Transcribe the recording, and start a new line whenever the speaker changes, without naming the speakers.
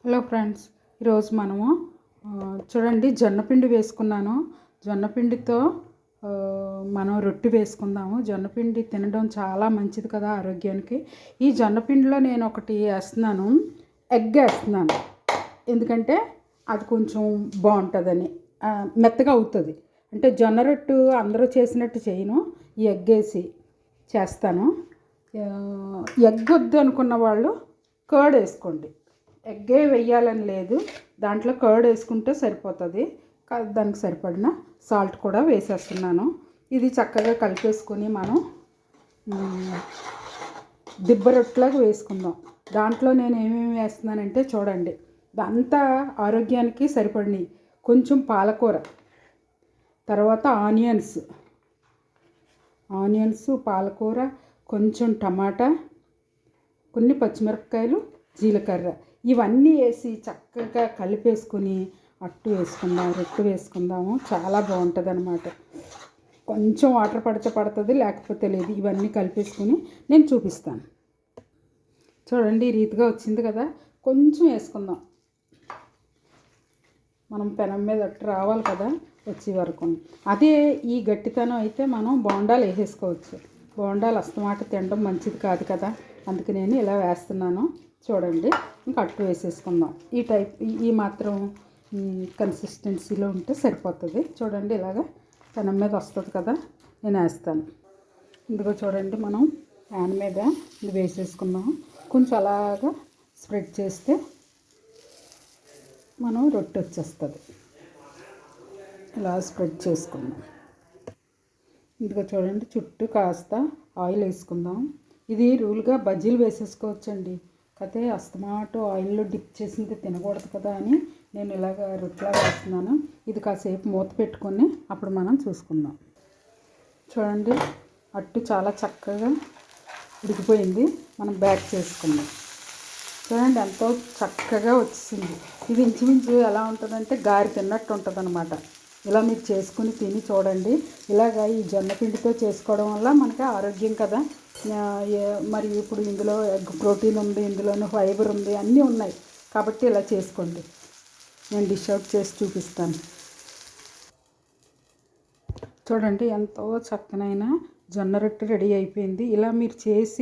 Hello friends, ఈరోజు మనము చూడండి జొన్నపిండి వేసుకున్నాను. జొన్నపిండితో మనం రొట్టె వేసుకుందాము. జొన్నపిండి తినడం చాలా మంచిది కదా ఆరోగ్యానికి. ఈ జొన్నపిండిలో నేను ఒకటి వేస్తున్నాను, ఎగ్ వేస్తున్నాను. ఎందుకంటే అది కొంచెం బాగుంటుందని, మెత్తగా అవుతుంది. అంటే జొన్న రొట్టె అందరూ చేసినట్టు చేయను, ఈ ఎగ్ వేసి చేస్తాను. ఎగ్ వద్దు అనుకున్న వాళ్ళు కర్డ్ వేసుకోండి. ఎగ్గే వేయాలని లేదు, దాంట్లో కర్డ్ వేసుకుంటే సరిపోతుంది. దానికి సరిపడిన సాల్ట్ కూడా వేసేస్తున్నాను. ఇది చక్కగా కలిపేసుకొని మనం దిబ్బ రొట్టెలాగా వేసుకుందాం. దాంట్లో నేను ఏమేమి వేస్తున్నానంటే చూడండి, అంతా ఆరోగ్యానికి సరిపడినవి. కొంచెం పాలకూర, తర్వాత ఆనియన్స్, పాలకూర, కొంచెం టమాటా, కొన్ని పచ్చిమిరపకాయలు, జీలకర్ర, ఇవన్నీ వేసి చక్కగా కలిపేసుకుని రొట్టె వేసుకుందాము. చాలా బాగుంటుంది అన్నమాట. కొంచెం వాటర్ పడితే పడుతుంది, లేకపోతే లేదు. ఇవన్నీ కలిపేసుకుని నేను చూపిస్తాను. చూడండి, ఈ రీతిగా వచ్చింది కదా. కొంచెం వేసుకుందాం, మనం పెనం మీద రావాలి కదా వచ్చే వరకు. అదే ఈ గట్టితనం అయితే మనం బోండాలు వేసేసుకోవచ్చు. బోండాలు అస్తమాట తినడం మంచిది కాదు కదా, అందుకే నేను ఇలా వేస్తున్నాను. చూడండి, ఇంకా అట్టు వేసేసుకుందాం. ఈ మాత్రం కన్సిస్టెన్సీలో ఉంటే సరిపోతుంది. చూడండి, ఇలాగ పెనం మీద వస్తుంది కదా, నేను వేస్తాను. ఇందులో చూడండి, మనం ప్యాన్ మీద ఇది వేసేసుకుందాం. కొంచెం అలాగా స్ప్రెడ్ చేస్తే మనం రొట్టె వచ్చేస్తుంది. ఇలా స్ప్రెడ్ చేసుకుందాం. ఇందులో చూడండి, చుట్టూ కాస్త ఆయిల్ వేసుకుందాం. ఇది రూల్గా బజ్జీలు వేసేసుకోవచ్చండి. అయితే అస్తమాటు ఆయిల్లో డిప్ చేసింది తినకూడదు కదా అని నేను ఇలాగ రొట్టెలా వేస్తున్నాను. ఇది కాసేపు మూత పెట్టుకొని అప్పుడు మనం చూసుకుందాం. చూడండి, అట్టు చాలా చక్కగా ఉడికిపోయింది. మనం బ్యాక్ చేసుకుందాం. చూడండి, ఎంతో చక్కగా వచ్చింది. ఇది ఇంచుమించు ఎలా ఉంటుందంటే గారి తిన్నట్టు ఉంటుంది అన్నమాట. ఇలా మీరు చేసుకుని తిని చూడండి. ఇలాగ ఈ జొన్నపిండితో చేసుకోవడం వల్ల మనకి ఆరోగ్యం కదా. మరి ఇప్పుడు ఇందులో ఎగ్ ప్రోటీన్ ఉంది, ఇందులోనూ ఫైబర్ ఉంది, అన్నీ ఉన్నాయి. కాబట్టి ఇలా చేసుకోండి. నేను డిష్ అవుట్ చేసి చూపిస్తాను. చూడండి, ఎంతో చక్కనైన జొన్న రొట్టె రెడీ అయిపోయింది. ఇలా మీరు చేసి